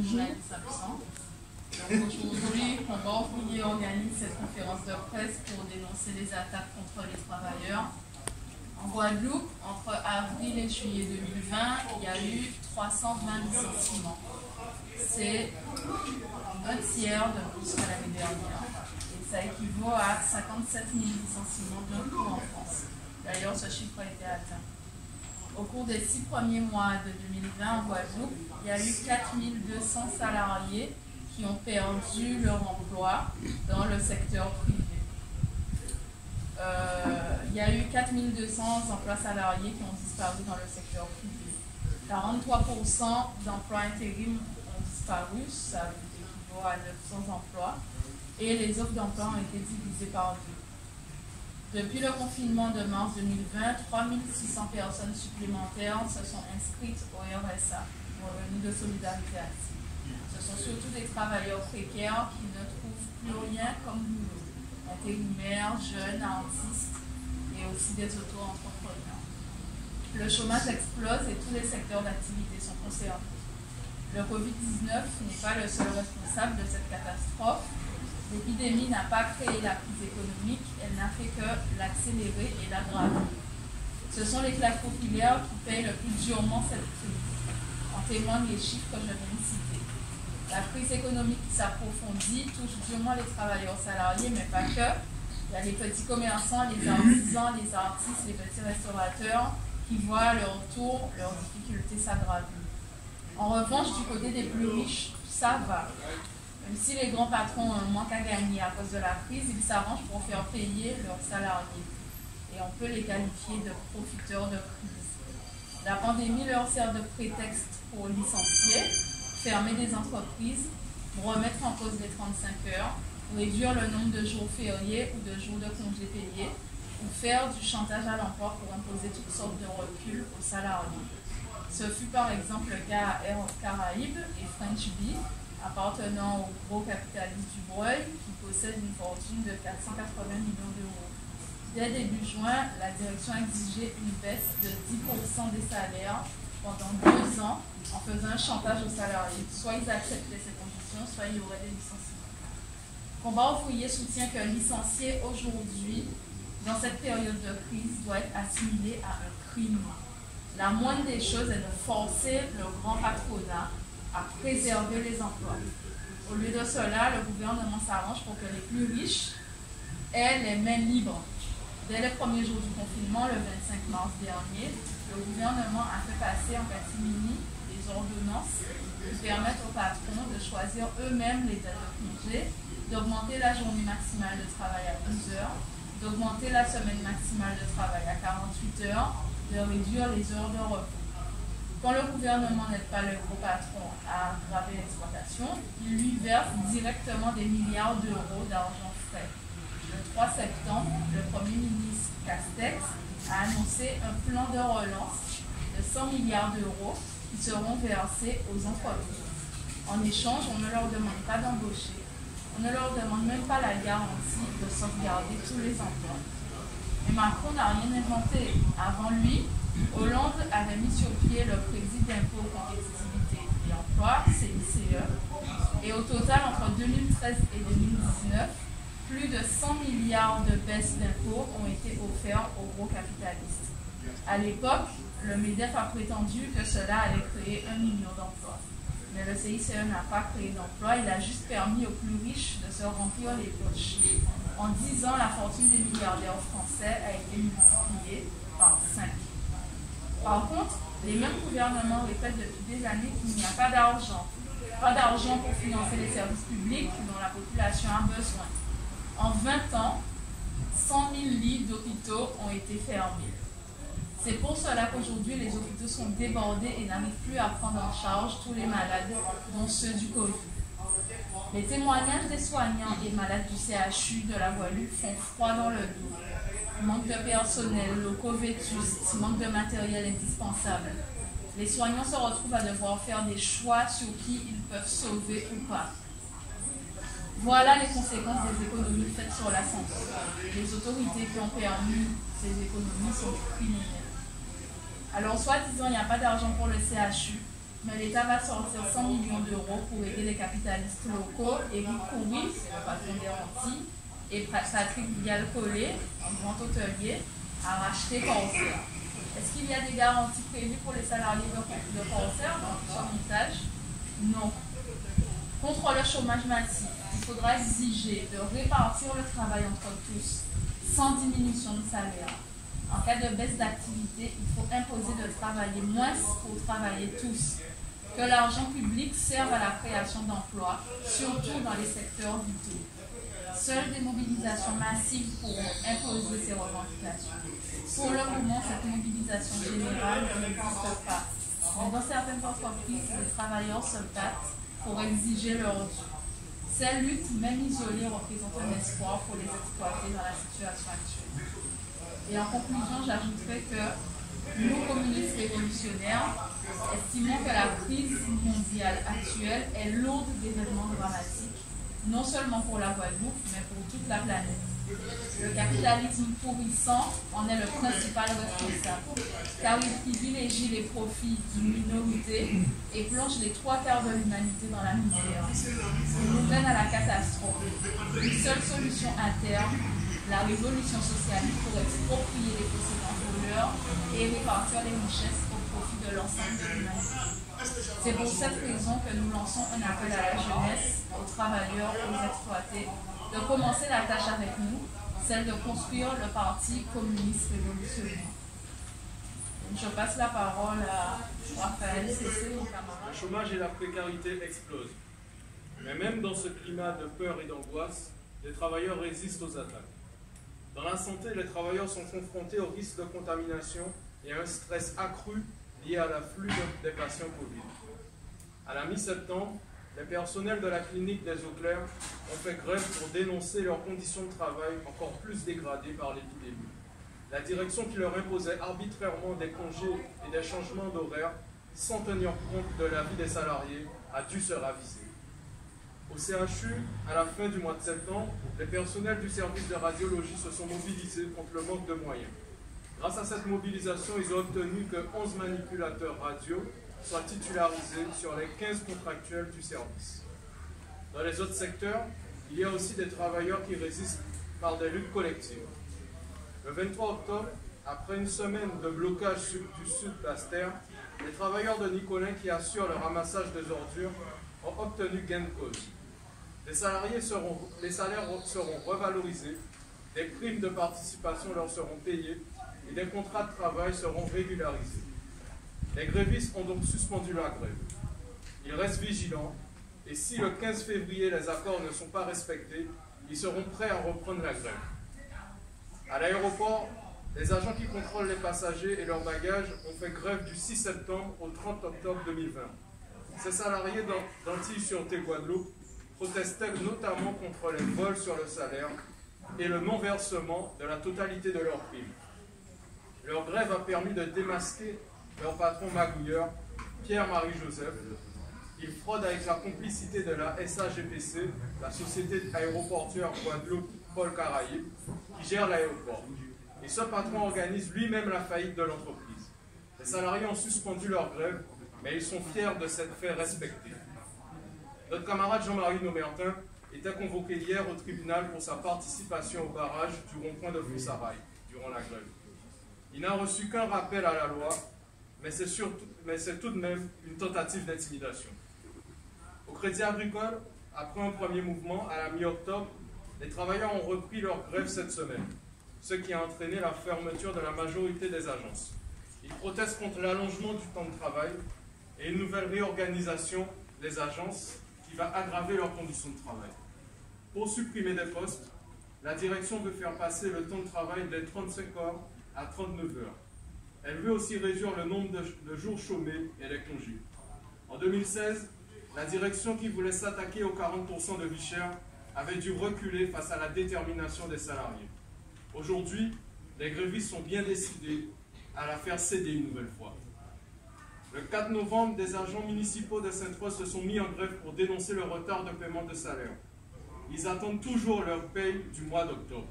journaliste absent. Donc aujourd'hui, Combat Ouvrier organise cette conférence de presse pour dénoncer les attaques contre les travailleurs. En Guadeloupe, entre avril et juillet 2020, il y a eu 320 licenciements. C'est un tiers de plus que l'année dernière. Et ça équivaut à 57 000 licenciements d'un coup en France. D'ailleurs, ce chiffre a été atteint. Au cours des 6 premiers mois de 2020 en Guadeloupe, il y a eu 4 200 salariés qui ont perdu leur emploi dans le secteur privé. Il y a eu 4 200 emplois salariés qui ont disparu dans le secteur privé. 43% d'emplois intérim ont disparu, ça équivaut à 900 emplois, et les offres d'emploi ont été divisées par deux. Depuis le confinement de mars 2020, 3 600 personnes supplémentaires se sont inscrites au RSA, Revenu de Solidarité Active. Ce sont surtout des travailleurs précaires qui ne trouvent plus rien comme boulot. Intérimaires, jeunes, artistes et aussi des auto-entrepreneurs. Le chômage explose et tous les secteurs d'activité sont concernés. Le Covid-19 n'est pas le seul responsable de cette catastrophe. L'épidémie n'a pas créé la crise économique, elle n'a fait que l'accélérer et l'aggraver. Ce sont les classes populaires qui payent le plus durement cette crise. En témoignent les chiffres que je viens de citer. La crise économique qui s'approfondit touche durement les travailleurs salariés, mais pas que. Il y a les petits commerçants, les artisans, les artistes, les petits restaurateurs qui voient à leur tour leurs difficultés s'aggraver. En revanche, du côté des plus riches, ça va. Même si les grands patrons ont un manque à gagner à cause de la crise, ils s'arrangent pour faire payer leurs salariés. Et on peut les qualifier de profiteurs de crise. La pandémie leur sert de prétexte pour licencier, fermer des entreprises, remettre en cause les 35 heures, réduire le nombre de jours fériés ou de jours de congés payés, ou faire du chantage à l'emploi pour imposer toutes sortes de reculs aux salariés. Ce fut par exemple le cas à Air Caraïbes et French Bee, appartenant au gros capitaliste du Breuil, qui possède une fortune de 480 millions d'euros. Dès début juin, la direction exigeait une baisse de 10% des salaires pendant 2 ans en faisant un chantage aux salariés. Soit ils acceptaient ces conditions, soit il y aurait des licenciements. Combat Ouvrier soutient que licencier aujourd'hui, dans cette période de crise, doit être assimilé à un crime. La moindre des choses est de forcer le grand patronat à préserver les emplois. Au lieu de cela, le gouvernement s'arrange pour que les plus riches aient les mains libres. Dès les premiers jours du confinement, le 25 mars dernier, le gouvernement a fait passer en catimini des ordonnances qui permettent aux patrons de choisir eux-mêmes les dates de congé, d'augmenter la journée maximale de travail à 12 heures, d'augmenter la semaine maximale de travail à 48 heures, de réduire les heures de repos. Quand le gouvernement n'aide pas le gros patron à aggraver l'exploitation, il lui verse directement des milliards d'euros d'argent frais. Le 3 septembre, le Premier ministre Castex a annoncé un plan de relance de 100 milliards d'euros qui seront versés aux entreprises. En échange, on ne leur demande pas d'embaucher, on ne leur demande même pas la garantie de sauvegarder tous les emplois. Mais Macron n'a rien inventé. Avant lui, Hollande avait mis sur pied le crédit d'impôt compétitivité et emploi, CICE, et au total, entre 2013 et 2019, plus de 100 milliards de baisses d'impôts ont été offerts aux gros capitalistes. À l'époque, le MEDEF a prétendu que cela allait créer 1 million d'emplois. Mais le CICE n'a pas créé d'emplois, il a juste permis aux plus riches de se remplir les poches. En 10 ans, la fortune des milliardaires français a été multipliée par 5. Par contre, les mêmes gouvernements répètent depuis des années qu'il n'y a pas d'argent. Pas d'argent pour financer les services publics dont la population a besoin. En 20 ans, 100 000 lits d'hôpitaux ont été fermés. C'est pour cela qu'aujourd'hui, les hôpitaux sont débordés et n'arrivent plus à prendre en charge tous les malades, dont ceux du Covid. Les témoignages des soignants et malades du CHU de la Guadeloupe font froid dans le dos. Manque de personnel, locaux vétustes, manque de matériel indispensable. Les soignants se retrouvent à devoir faire des choix sur qui ils peuvent sauver ou pas. Voilà les conséquences des économies faites sur la santé. Les autorités qui ont permis ces économies sont criminelles. Alors, soi-disant, il n'y a pas d'argent pour le CHU, mais l'État va sortir 100 millions d'euros pour aider les capitalistes locaux. Éric Coury, c'est le patron des Antilles, et Patrick Vial-Collet, un grand hôtelier, a racheté Corsair. Est-ce qu'il y a des garanties prévues pour les salariés de Corsair dans son montage? Non. Contre le chômage massif, il faudra exiger de répartir le travail entre tous, sans diminution de salaire. En cas de baisse d'activité, il faut imposer de travailler moins pour travailler tous. Que l'argent public serve à la création d'emplois, surtout dans les secteurs vitaux. Seules des mobilisations massives pourront imposer ces revendications. Pour le moment, cette mobilisation générale n'existe pas. Mais dans certaines entreprises, les travailleurs se battent pour exiger leur dû. Ces luttes, même isolées, représentent un espoir pour les exploiter dans la situation actuelle. Et en conclusion, j'ajouterai que nous, communistes révolutionnaires, estimons que la crise mondiale actuelle est lourde d'événements dramatiques, non seulement pour la Guadeloupe, mais pour toute la planète. Le capitalisme pourrissant en est le principal responsable, car il privilégie les profits d'une minorité et plonge les 3/4 de l'humanité dans la misère. Il nous mène à la catastrophe. Une seule solution à terme, la révolution socialiste pour exproprier les possédants voleurs et répartir les richesses au profit de l'ensemble de l'humanité. C'est pour cette raison que nous lançons un appel à la jeunesse, aux travailleurs, aux exploités, de commencer la tâche avec nous, celle de construire le Parti communiste révolutionnaire. Je passe la parole à Raphaël Cessé, mon camarade. Le chômage et la précarité explosent. Mais même dans ce climat de peur et d'angoisse, les travailleurs résistent aux attaques. Dans la santé, les travailleurs sont confrontés au risque de contamination et à un stress accru lié à l'afflux des patients Covid. À la mi-septembre, les personnels de la clinique des Eaux Claires ont fait grève pour dénoncer leurs conditions de travail encore plus dégradées par l'épidémie. La direction qui leur imposait arbitrairement des congés et des changements d'horaire sans tenir compte de la vie des salariés a dû se raviser. Au CHU, à la fin du mois de septembre, les personnels du service de radiologie se sont mobilisés contre le manque de moyens. Grâce à cette mobilisation, ils ont obtenu que 11 manipulateurs radio soient titularisés sur les 15 contractuels du service. Dans les autres secteurs, il y a aussi des travailleurs qui résistent par des luttes collectives. Le 23 octobre, après une semaine de blocage du sud d'Aster, les travailleurs de Nicolin qui assurent le ramassage des ordures ont obtenu gain de cause. Les salaires seront revalorisés, des primes de participation leur seront payées et des contrats de travail seront régularisés. Les grévistes ont donc suspendu la grève. Ils restent vigilants et si le 15 février les accords ne sont pas respectés, ils seront prêts à reprendre la grève. À l'aéroport, les agents qui contrôlent les passagers et leurs bagages ont fait grève du 6 septembre au 30 octobre 2020. Ces salariés d'Antilles Sûreté Guadeloupe protestaient notamment contre les vols sur le salaire et le non-versement de la totalité de leurs primes. Leur grève a permis de démasquer leur patron magouilleur, Pierre-Marie Joseph. Il fraude avec la complicité de la SAGPC, la Société aéroportuaire Guadeloupe-Paul Caraïbes, qui gère l'aéroport. Et ce patron organise lui-même la faillite de l'entreprise. Les salariés ont suspendu leur grève, mais ils sont fiers de s'être fait respecter. Notre camarade Jean-Marie Nomertin était convoqué hier au tribunal pour sa participation au barrage du rond-point de Foussaraï durant la grève. Il n'a reçu qu'un rappel à la loi, mais c'est tout de même une tentative d'intimidation. Au Crédit Agricole, après un premier mouvement, à la mi-octobre, les travailleurs ont repris leur grève cette semaine, ce qui a entraîné la fermeture de la majorité des agences. Ils protestent contre l'allongement du temps de travail et une nouvelle réorganisation des agences qui va aggraver leurs conditions de travail. Pour supprimer des postes, la direction veut faire passer le temps de travail des 35 heures à 39 heures. Elle veut aussi réduire le nombre de jours chômés et les congés. En 2016, la direction qui voulait s'attaquer aux 40% de vie chère avait dû reculer face à la détermination des salariés. Aujourd'hui, les grévistes sont bien décidés à la faire céder une nouvelle fois. Le 4 novembre, des agents municipaux de Sainte-Foy se sont mis en grève pour dénoncer le retard de paiement de salaire. Ils attendent toujours leur paye du mois d'octobre.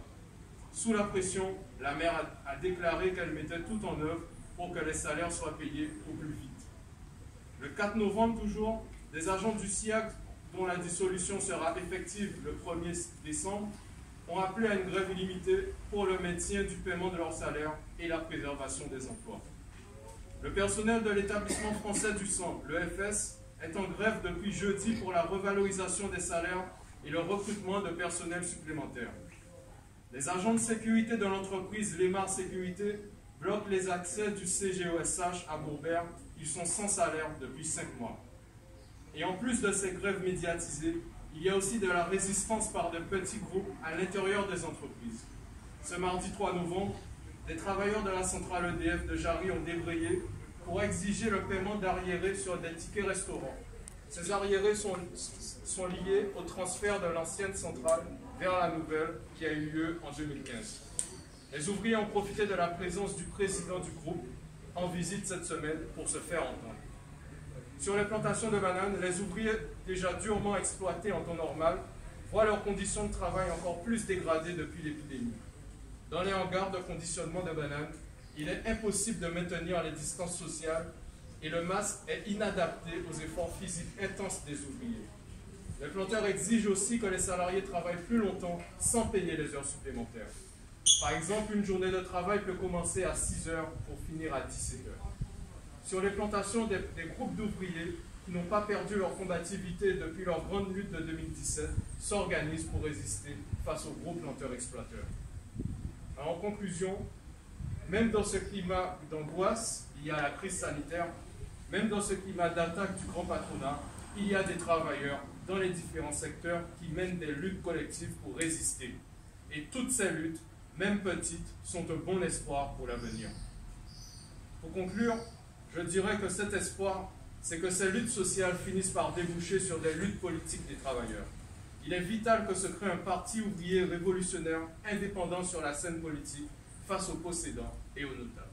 Sous la pression, la maire a déclaré qu'elle mettait tout en œuvre pour que les salaires soient payés au plus vite. Le 4 novembre toujours, des agents du SIAC, dont la dissolution sera effective le 1er décembre, ont appelé à une grève illimitée pour le maintien du paiement de leur salaire et la préservation des emplois. Le personnel de l'établissement français du sang, l'EFS, est en grève depuis jeudi pour la revalorisation des salaires et le recrutement de personnel supplémentaire. Les agents de sécurité de l'entreprise Lemar Sécurité bloquent les accès du CGOSH à Bourbert. Ils sont sans salaire depuis 5 mois. Et en plus de ces grèves médiatisées, il y a aussi de la résistance par de petits groupes à l'intérieur des entreprises. Ce mardi 3 novembre, des travailleurs de la centrale EDF de Jarry ont débrayé pour exiger le paiement d'arriérés sur des tickets restaurants. Ces arriérés sont liés au transfert de l'ancienne centrale vers la nouvelle qui a eu lieu en 2015. Les ouvriers ont profité de la présence du président du groupe en visite cette semaine pour se faire entendre. Sur les plantations de bananes, les ouvriers déjà durement exploités en temps normal voient leurs conditions de travail encore plus dégradées depuis l'épidémie. Dans les hangars de conditionnement de bananes, il est impossible de maintenir les distances sociales et le masque est inadapté aux efforts physiques intenses des ouvriers. Les planteurs exigent aussi que les salariés travaillent plus longtemps sans payer les heures supplémentaires. Par exemple, une journée de travail peut commencer à 6 heures pour finir à 17 heures. Sur les plantations, des groupes d'ouvriers qui n'ont pas perdu leur combativité depuis leur grande lutte de 2017 s'organisent pour résister face aux gros planteurs-exploiteurs. En conclusion, même dans ce climat d'angoisse, il y a la crise sanitaire, même dans ce climat d'attaque du grand patronat, il y a des travailleurs dans les différents secteurs qui mènent des luttes collectives pour résister. Et toutes ces luttes, même petites, sont de bon espoir pour l'avenir. Pour conclure, je dirais que cet espoir, c'est que ces luttes sociales finissent par déboucher sur des luttes politiques des travailleurs. Il est vital que se crée un parti ouvrier révolutionnaire indépendant sur la scène politique face aux possédants et aux notables.